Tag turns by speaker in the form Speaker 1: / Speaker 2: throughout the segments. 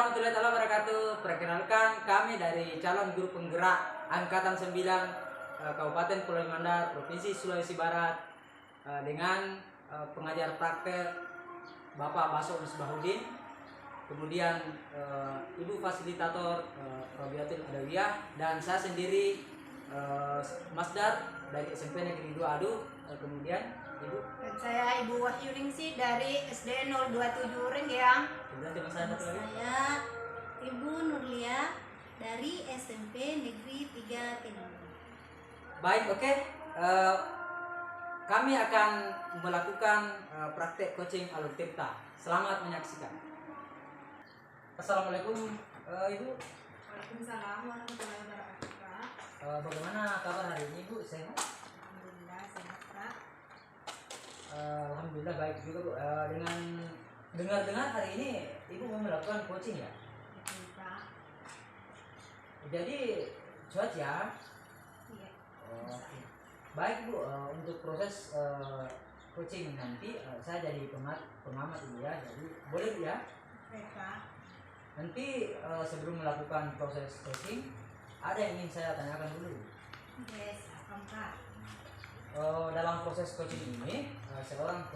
Speaker 1: warahmatullahi wabarakatuh. Perkenalkan, kami dari calon guru penggerak Angkatan 9 Kabupaten Pulau Mandar, Provinsi Sulawesi Barat, dengan pengajar praktek Bapak Baso Misbahuddin, kemudian Ibu Fasilitator Robiatul Adawiyah, dan saya sendiri Masdar dari SMP Negeri 2 Adu, kemudian Ibu.
Speaker 2: Dan saya Ibu Wahyuningsih dari SD 027 Renggiang.
Speaker 1: Kemudian teman saya satu lagi.
Speaker 3: Saya Ibu Nurlia dari SMP Negeri 3 Timur.
Speaker 1: Baik, oke. Kami akan melakukan praktek coaching alur tirta. Selamat menyaksikan. Assalamualaikum, Ibu.
Speaker 2: Waalaikumsalam warahmatullahi wabarakatuh.
Speaker 1: Bagaimana kabar hari ini, Bu? Sehat?
Speaker 2: Alhamdulillah sehat, Pak.
Speaker 1: Alhamdulillah baik juga, Bu. Dengan dengar-dengar hari ini Ibu mau melakukan coaching ya?
Speaker 2: Betul, Pak.
Speaker 1: Jadi cuaca.
Speaker 2: Iya.
Speaker 1: Oke. Baik, Bu. Untuk proses coaching nanti saya jadi pengamat Ibu ya. Jadi boleh Bu ya?
Speaker 2: Oke, Pak.
Speaker 1: Nanti sebelum melakukan proses coaching ada yang ingin saya tanyakan dulu.
Speaker 2: Yes, apa, Pak?
Speaker 1: Dalam proses coaching ini seorang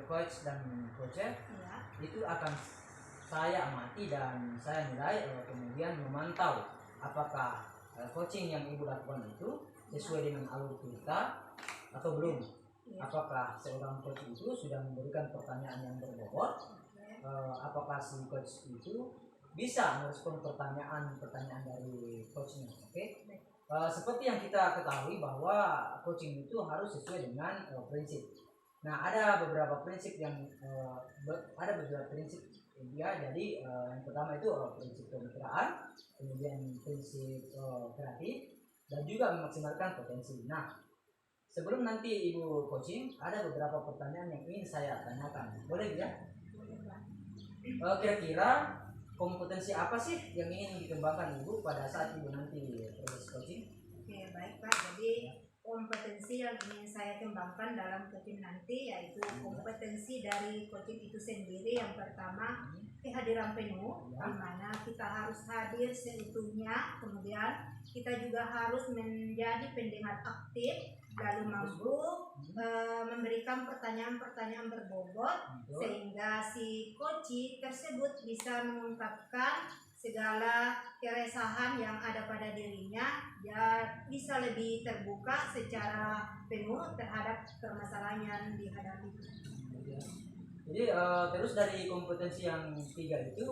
Speaker 1: coach dan coacher
Speaker 2: Iya.
Speaker 1: itu akan saya amati dan saya nilai, kemudian memantau apakah coaching yang Ibu lakukan itu sesuai dengan alur cerita atau belum.
Speaker 2: Iya.
Speaker 1: Apakah seorang coach itu sudah memberikan pertanyaan yang berbobot,
Speaker 2: Oke.
Speaker 1: apakah si coach itu bisa merespon pertanyaan-pertanyaan dari coachnya. Oke. Seperti yang kita ketahui bahwa coaching itu harus sesuai dengan prinsip. Nah, ada beberapa prinsip yang dia. Jadi yang pertama itu prinsip kemitraan, kemudian prinsip kreatif, dan juga memaksimalkan potensi. Nah, sebelum nanti Ibu coaching, ada beberapa pertanyaan yang ingin saya tanyakan. Boleh ya?
Speaker 2: Boleh, Pak.
Speaker 1: Kira-kira kompetensi apa sih yang ingin dikembangkan Ibu pada saat Ibu nanti proses coaching?
Speaker 2: Oke, baik, Pak. Jadi kompetensi yang ingin saya kembangkan dalam coaching nanti yaitu kompetensi dari coaching itu sendiri. Yang pertama, kehadiran penuh,
Speaker 1: Ya.
Speaker 2: di mana kita harus hadir seutuhnya. Kemudian kita juga harus menjadi pendengar aktif, lalu mampu memberikan pertanyaan-pertanyaan berbobot
Speaker 1: Betul.
Speaker 2: sehingga si coach tersebut bisa mengungkapkan segala keresahan yang ada pada dirinya, dia bisa lebih terbuka secara penuh terhadap permasalahan yang dihadapi.
Speaker 1: Jadi terus dari kompetensi yang tiga itu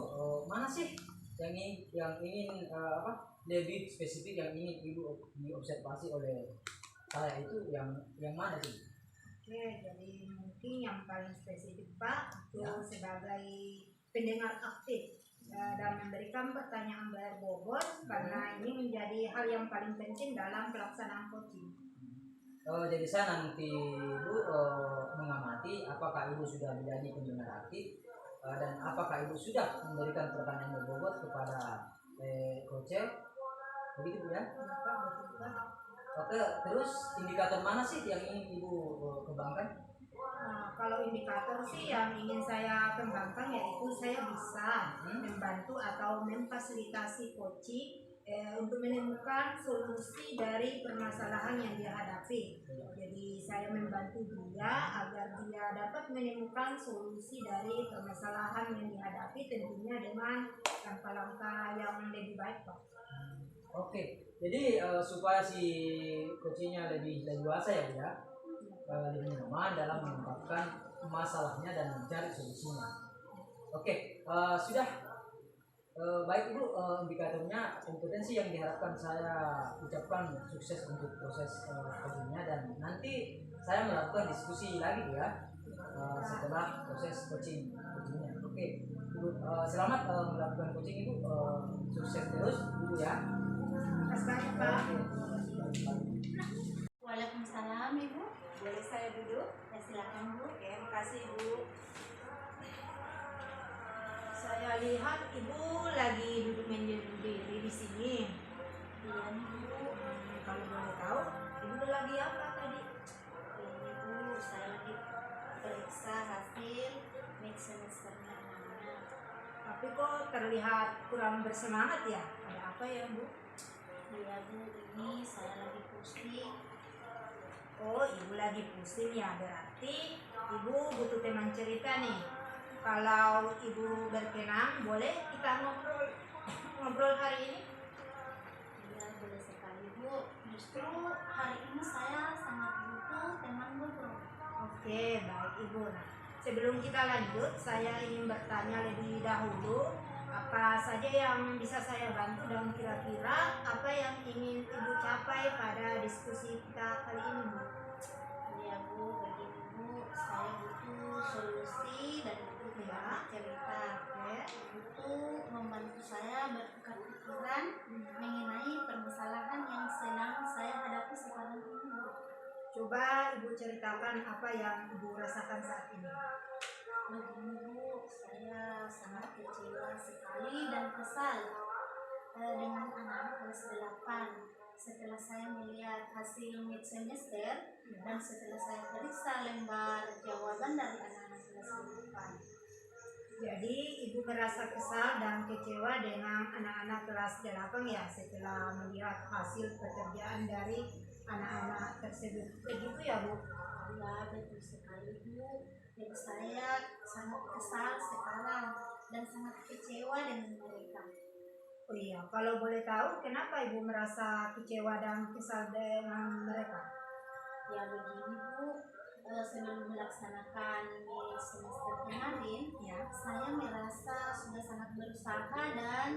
Speaker 1: mana sih yang ingin lebih spesifik yang ingin Ibu diobservasi oleh saya itu yang mana sih?
Speaker 2: Oke, jadi mungkin yang paling spesifik, Pak, itu
Speaker 1: Ya.
Speaker 2: sebagai pendengar aktif dan memberikan pertanyaan berbobot karena ini menjadi hal yang paling penting dalam pelaksanaan coaching.
Speaker 1: Jadi saya nanti Ibu mengamati apakah Ibu sudah menjadi pendengar aktif dan apakah Ibu sudah memberikan pertanyaan berbobot kepada coacher, begitu Bu ya?
Speaker 2: Bapak, betul, Pak.
Speaker 1: Oke, terus indikator mana sih yang ingin Ibu kembangkan?
Speaker 2: Nah, kalau indikator sih yang ingin saya kembangkan yaitu saya bisa membantu atau memfasilitasi coaching untuk menemukan solusi dari permasalahan yang dia hadapi. Jadi saya membantu dia agar dia dapat menemukan solusi dari permasalahan yang dihadapi, tentunya dengan langkah-langkah yang lebih baik, Pak.
Speaker 1: Oke, jadi supaya si coachingnya lebih leluasa ya Bu ya, lebih nyaman dalam mengungkapkan masalahnya dan mencari solusinya. Oke, sudah baik Ibu, indikatornya kompetensi yang diharapkan saya ucapkan sukses untuk proses coachingnya, dan nanti saya melakukan diskusi lagi Bu ya setelah proses coachingnya. Oke, Ibu, selamat melakukan coaching Ibu, sukses terus Ibu ya.
Speaker 2: Terima kasih banyak, Pak.
Speaker 3: Waalaikumsalam Ibu.
Speaker 2: Boleh saya duduk?
Speaker 3: Ya, silakan Bu.
Speaker 2: Oke, makasih Ibu. Saya lihat Ibu lagi duduk menyendiri di sini.
Speaker 3: Iya nih Bu.
Speaker 2: Kalau boleh tahu, Ibu lagi apa tadi?
Speaker 3: Ini Bu, saya lagi periksa hasil mid semesternya anak-anak.
Speaker 2: Tapi kok terlihat kurang bersemangat ya? Ada apa ya Bu?
Speaker 3: Iya Bu, ini saya lagi pusing.
Speaker 2: Oh, Ibu lagi pusing ya, berarti Ibu butuh teman cerita nih. Kalau Ibu berkenan, boleh kita ngobrol hari ini?
Speaker 3: Iya, boleh sekali Bu. Justru hari ini saya sangat butuh teman ngobrol.
Speaker 2: Oke, baik Ibu. Nah, sebelum kita lanjut, saya ingin bertanya lebih dahulu apa saja yang bisa saya bantu dan kira-kira apa yang ingin Ibu capai pada diskusi kita kali ini, Bu.
Speaker 3: Iya Bu, begini Bu, saya butuh solusi dan butuh teman cerita.
Speaker 2: Oke.
Speaker 3: Butuh membantu saya bertukar pikiran mengenai permasalahan yang sedang saya hadapi sekarang ini Bu.
Speaker 2: Coba Ibu ceritakan apa yang Ibu rasakan saat ini.
Speaker 3: Begini Bu, saya sangat kecewa sekali dan kesal dengan anak-anak kelas 8. Setelah saya melihat hasil mid semester dan setelah saya periksa lembar jawaban dari anak-anak kelas 8.
Speaker 2: Jadi Ibu merasa kesal dan kecewa dengan anak-anak kelas 8 ya setelah melihat hasil pekerjaan dari anak-anak tersebut. Begitu ya Bu?
Speaker 3: Ya betul sekali Bu. Jadi saya sangat kesal sekarang dan sangat kecewa dengan mereka.
Speaker 2: Oh iya, kalau boleh tahu kenapa Ibu merasa kecewa dan kesal dengan mereka?
Speaker 3: Ya begini Bu, sebelum melaksanakan mid semester kemarin,
Speaker 2: Ya.
Speaker 3: saya merasa sudah sangat berusaha dan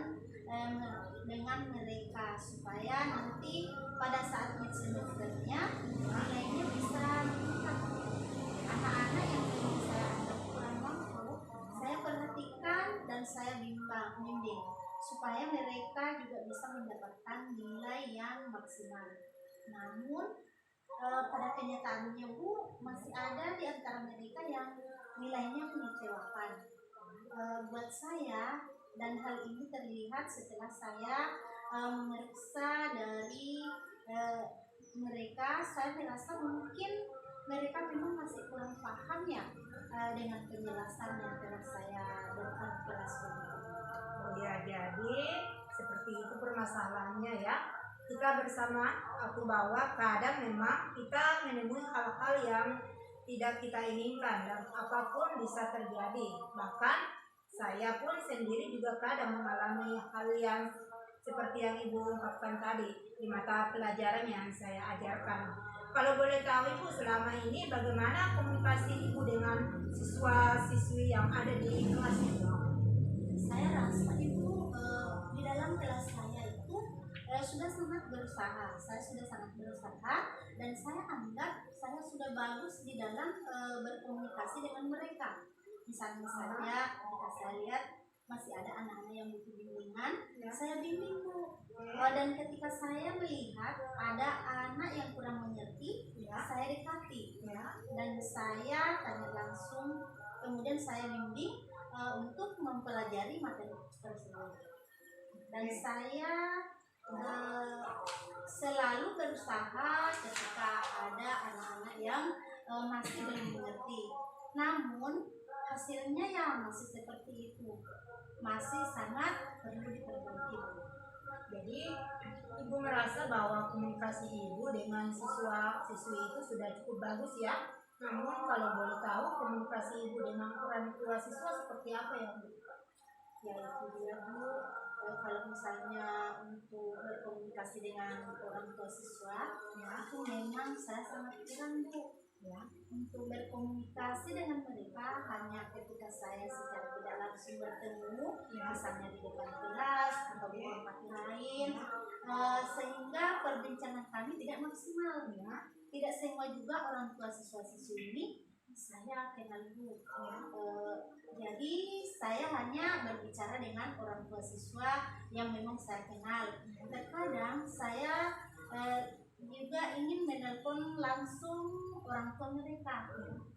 Speaker 3: dengan mereka supaya nanti pada saat mid semesternya nilainya bisa meningkat. Anak-anak yang memang saya anggap kurang mampu, saya perhatikan dan saya bimbing supaya mereka juga bisa mendapatkan nilai yang maksimal. Namun pada kenyataannya Bu, masih ada di antara mereka yang nilainya mengecewakan. Buat saya, dan hal ini terlihat setelah saya memeriksa dari mereka, saya merasa mungkin mereka memang masih kurang paham ya dengan penjelasan yang telah saya berikan di kelas ini.
Speaker 2: Oh ya, jadi seperti itu permasalahannya ya. Kita bersama aku bahwa kadang memang kita menemui hal-hal yang tidak kita inginkan dan apapun bisa terjadi. Bahkan saya pun sendiri juga kadang mengalami hal yang seperti yang Ibu ungkapkan tadi di mata pelajaran yang saya ajarkan. Kalau boleh tahu Ibu, selama ini bagaimana komunikasi Ibu dengan siswa-siswi yang ada di kelas Ibu?
Speaker 3: Saya rasa itu di dalam kelas saya itu sudah sangat berusaha. Saya sudah sangat berusaha dan saya anggap saya sudah bagus di dalam berkomunikasi dengan mereka. Misalnya saja jika saya lihat masih ada anak-anak yang butuh bimbingan, saya bimbing Bu. Dan ketika saya melihat ada anak yang kurang mengerti, saya dekati dan saya tanya langsung, kemudian saya bimbing untuk mempelajari materi tersebut. Dan saya selalu berusaha ketika ada anak-anak yang masih belum mengerti. Namun hasilnya ya masih seperti itu, masih sangat perlu diperbaiki.
Speaker 2: Jadi Ibu merasa bahwa komunikasi Ibu dengan siswa-siswi itu sudah cukup bagus ya. Namun kalau boleh tahu komunikasi Ibu dengan orang tua siswa seperti apa ya Bu?
Speaker 3: Ya itu dia Bu. Kalau misalnya untuk berkomunikasi dengan orang tua siswa, itu memang saya sangat kurang Bu. Untuk berkomunikasi dengan mereka hanya ketika saya secara tidak langsung bertemu, misalnya di depan kelas atau di tempat lain, sehingga perbincangan kami tidak maksimal. Tidak semua juga orang tua siswa-siswi ini saya kenal Bu. Jadi saya hanya berbicara dengan orang tua siswa yang memang saya kenal. Terkadang saya juga ingin menelpon langsung orang tua mereka.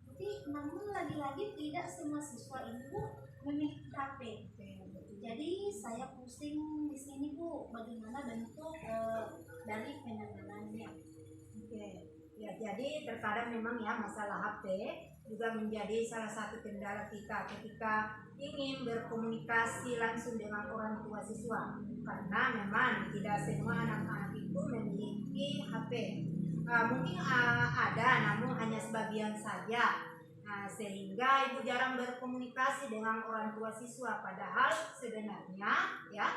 Speaker 3: Tapi namun lagi-lagi tidak semua siswa ini Bu memiliki HP. Jadi saya pusing di sini Bu, bagaimana bentuk dari penanganannya.
Speaker 2: Oke. Ya, jadi terkadang memang ya masalah HP juga menjadi salah satu kendala kita ketika ingin berkomunikasi langsung dengan orang tua siswa, karena memang tidak semua anak-anak itu memiliki HP. Mungkin ada, namun hanya sebagian saja. Sehingga ibu jarang berkomunikasi dengan orang tua siswa, padahal sebenarnya ya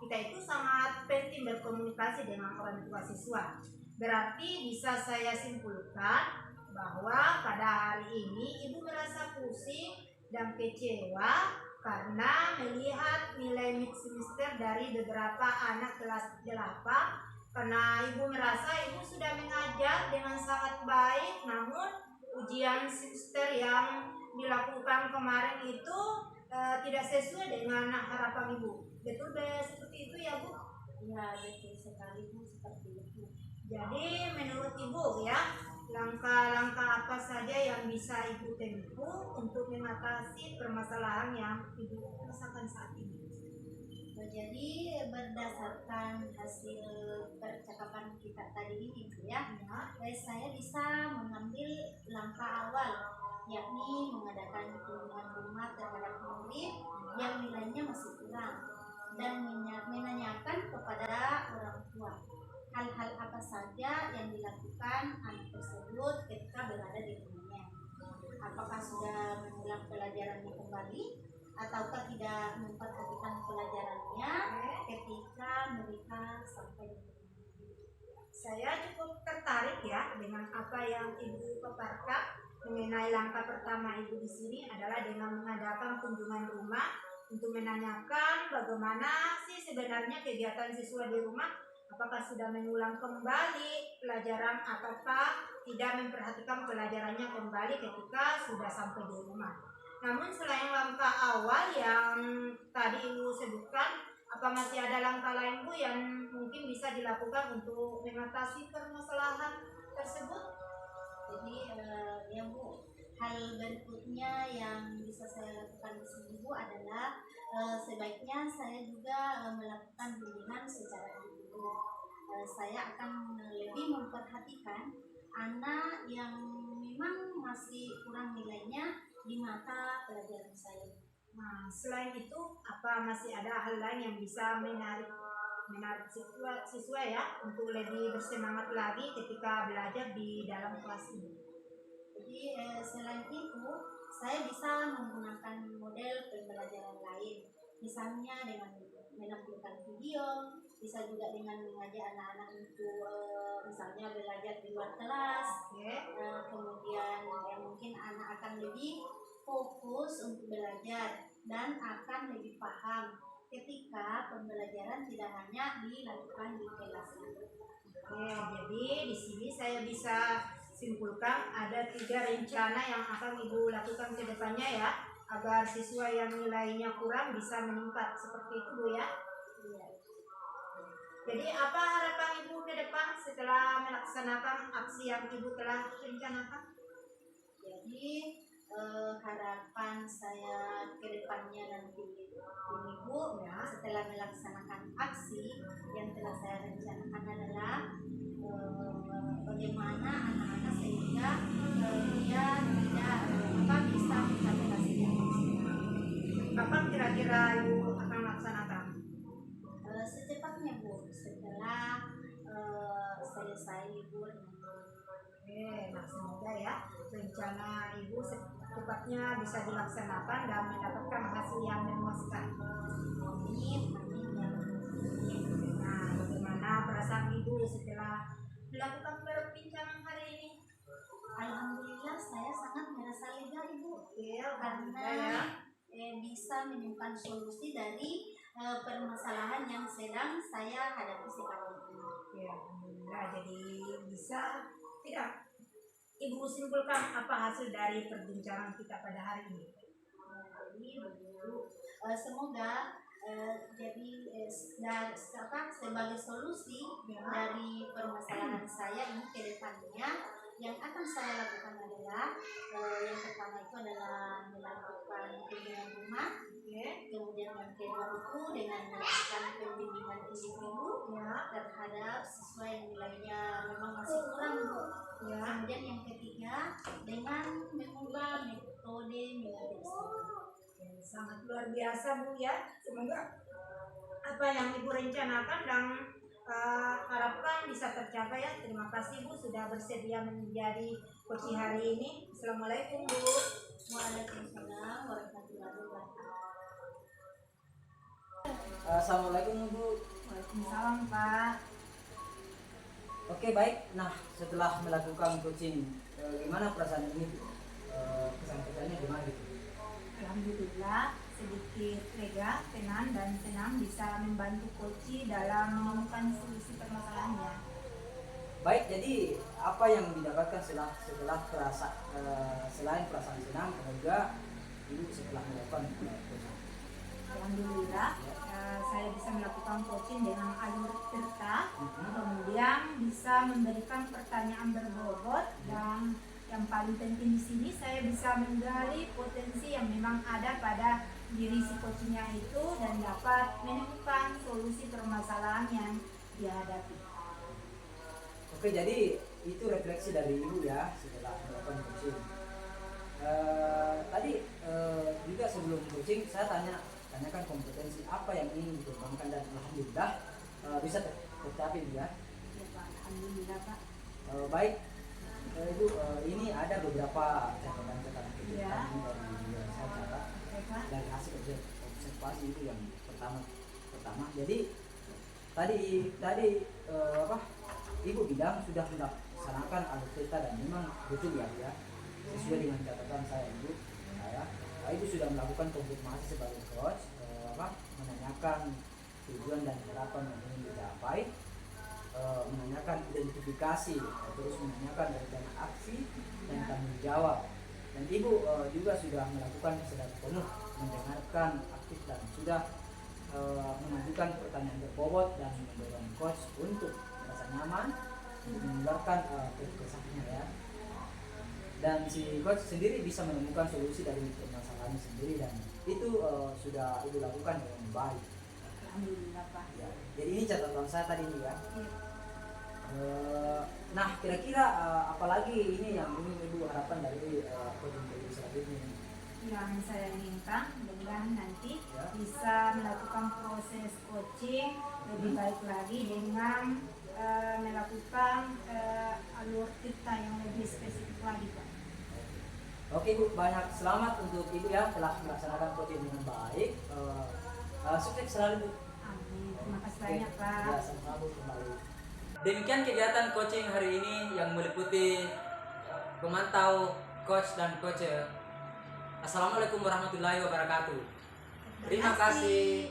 Speaker 2: kita itu sangat penting berkomunikasi dengan orang tua siswa. Berarti bisa saya simpulkan bahwa pada hari ini ibu merasa pusing dan kecewa karena melihat nilai mid semester dari beberapa anak kelas 8, karena ibu merasa ibu sudah mengajar dengan sangat baik, namun ujian semester yang dilakukan kemarin itu tidak sesuai dengan harapan ibu. Betul seperti itu ya Bu?
Speaker 3: Ya, betul sekali Bu, seperti itu.
Speaker 2: Jadi menurut ibu ya, langkah-langkah apa saja yang bisa ibu tempuh untuk mengatasi permasalahan yang ibu rasakan saat ini?
Speaker 3: Jadi berdasarkan hasil percakapan kita tadi ini ya, saya bisa mengambil langkah awal, yakni mengadakan kunjungan rumah terhadap murid yang nilainya masih kurang dan menanyakan kepada orang tua hal-hal apa saja yang dilakukan anak tersebut ketika berada di rumahnya. Apakah sudah mengulang pelajarannya kembali ataukah tidak memperhatikan pelajarannya ketika mereka sampai di rumah.
Speaker 2: Saya cukup tertarik ya dengan apa yang ibu paparkan mengenai langkah pertama ibu di sini adalah dengan mengadakan kunjungan rumah untuk menanyakan bagaimana sih sebenarnya kegiatan siswa di rumah, apakah sudah mengulang kembali pelajaran ataukah tidak memperhatikan pelajarannya kembali ketika sudah sampai di rumah. Namun selain langkah awal yang tadi ibu sebutkan, apa masih ada langkah lain Bu yang mungkin bisa dilakukan untuk mengatasi permasalahan tersebut?
Speaker 3: Jadi ya Bu, hal berikutnya yang bisa saya lakukan di sini Bu adalah sebaiknya saya juga melakukan bimbingan secara individu. Saya akan lebih memperhatikan anak yang memang masih kurang nilainya di mata pelajaran saya.
Speaker 2: Nah, selain itu, apa masih ada hal lain yang bisa menarik siswa ya untuk lebih bersemangat lagi ketika belajar di dalam kelas ini?
Speaker 3: Jadi selain itu, saya bisa menggunakan model pembelajaran lain, misalnya dengan menampilkan video, bisa juga dengan mengajak anak-anak untuk misalnya belajar di luar kelas. Kemudian mungkin anak akan lebih fokus untuk belajar dan akan lebih paham ketika pembelajaran tidak hanya dilakukan di kelas.
Speaker 2: Jadi di sini saya bisa simpulkan ada 3 rencana yang akan ibu lakukan ke depannya ya, agar siswa yang nilainya kurang bisa meningkat, seperti itu Bu ya?
Speaker 3: Iya.
Speaker 2: Jadi apa harapan ibu ke depan setelah melaksanakan aksi yang ibu telah rencanakan?
Speaker 3: Jadi harapan saya ke depannya nanti ini Bu ya, setelah melaksanakan aksi yang telah saya rencanakan adalah bagaimana anak-anak sehingga dia tidak bisa mencapai hasil yang maksimal.
Speaker 2: Kapan kira-kira ibu akan melaksanakan?
Speaker 3: Secepatnya Bu, setelah selesai libur.
Speaker 2: Nah semoga ya rencana ibu secepatnya bisa dilaksanakan dan mendapatkan hasil yang memuaskan.
Speaker 3: Amin, amin ya.
Speaker 2: Nah, bagaimana perasaan ibu setelah melakukan perbincangan hari ini?
Speaker 3: Alhamdulillah saya sangat merasa lega Ibu, karena bisa menemukan solusi dari permasalahan yang sedang saya hadapi sekarang ini.
Speaker 2: Ya, alhamdulillah. Jadi bisa tidak ibu simpulkan apa hasil dari perbincangan kita pada hari ini?
Speaker 3: Jadi begitu, semoga sebagai solusi dari permasalahan saya ini ke depannya, yang akan saya lakukan adalah yang pertama itu adalah melakukan kunjungan rumah, kemudian yang kedua itu dengan melakukan pembimbingan individu, terhadap siswa yang nilainya memang masih kurang Bu.
Speaker 2: Ya.
Speaker 3: Kemudian yang ketiga dengan mengubah metode mengajar.
Speaker 2: Sangat luar biasa Bu ya. Semoga apa yang Ibu rencanakan dan harapkan bisa tercapai ya. Terima kasih Bu sudah bersedia menjadi coach hari ini. Assalamualaikum Bu.
Speaker 3: Waalaikumsalam warahmatullahi wabarakatuh.
Speaker 1: Assalamualaikum Bu.
Speaker 2: Waalaikumsalam Pak.
Speaker 1: Oke baik, nah setelah melakukan coaching, gimana perasaan ini? Kesan-kesannya gimana gitu?
Speaker 2: Alhamdulillah sedikit lega, tenang dan senang bisa membantu coach dalam menemukan solusi permasalahannya.
Speaker 1: Baik, jadi apa yang didapatkan selain perasaan senang, juga Ibu setelah melakukan coaching?
Speaker 2: Alhamdulillah saya bisa melakukan coaching dengan alur cerita, kemudian bisa memberikan pertanyaan berbobot dan yang paling penting di sini saya bisa menggali potensi yang memang ada pada diri si coachingnya itu dan dapat menemukan solusi permasalahan yang dihadapi.
Speaker 1: Oke, jadi itu refleksi dari Ibu ya setelah melakukan coaching. Tadi juga sebelum coaching saya tanyakan kompetensi apa yang ingin dikembangkan dan alhamdulillah bisa tercapai ya.
Speaker 2: Ya Pak, alhamdulillah Pak.
Speaker 1: Baik, Ibu, ini ada beberapa catatan-catatan kegiatan dari saya catat
Speaker 2: Oke Pak.
Speaker 1: dari hasil observasi itu yang pertama. Jadi tadi Ibu bilang sudah melaksanakan alur cerita dan memang betul ya sesuai dengan catatan saya Ibu. Ibu sudah melakukan konfirmasi sebagai coach, menanyakan tujuan dan harapan yang ingin dicapai, menanyakan identifikasi, terus menanyakan rencana aksi dan tanggung jawab. Dan Ibu juga sudah melakukan kesadaran penuh, mendengarkan aktif dan sudah mengajukan pertanyaan berbobot dan mendorong coach untuk merasa nyaman mengeluarkan keresahannya ya. Dan si coach sendiri bisa menemukan solusi dari permasalahannya sendiri dan itu sudah Ibu lakukan dengan baik.
Speaker 2: Alhamdulillah Pak.
Speaker 1: Ya, jadi ini catatan saya tadi nih ya.
Speaker 2: Ya.
Speaker 1: Nah kira-kira apalagi ini yang ingin Ibu harapkan dari coaching selanjutnya?
Speaker 2: Yang saya inginkan mudah-mudahan nanti
Speaker 1: Ya.
Speaker 2: bisa melakukan proses coaching lebih baik lagi dengan melakukan alur cerita yang lebih spesifik lagi Pak.
Speaker 1: Oke Bu, banyak selamat untuk Ibu ya telah melaksanakan coaching dengan baik. Sukses selalu Bu.
Speaker 2: Amin. Terima kasih
Speaker 1: Oke.
Speaker 2: banyak Pak.
Speaker 1: Ya, sama-sama Bu, kembali. Demikian kegiatan coaching hari ini yang meliputi pemantau coach dan coach. Assalamualaikum warahmatullahi wabarakatuh. Terima kasih.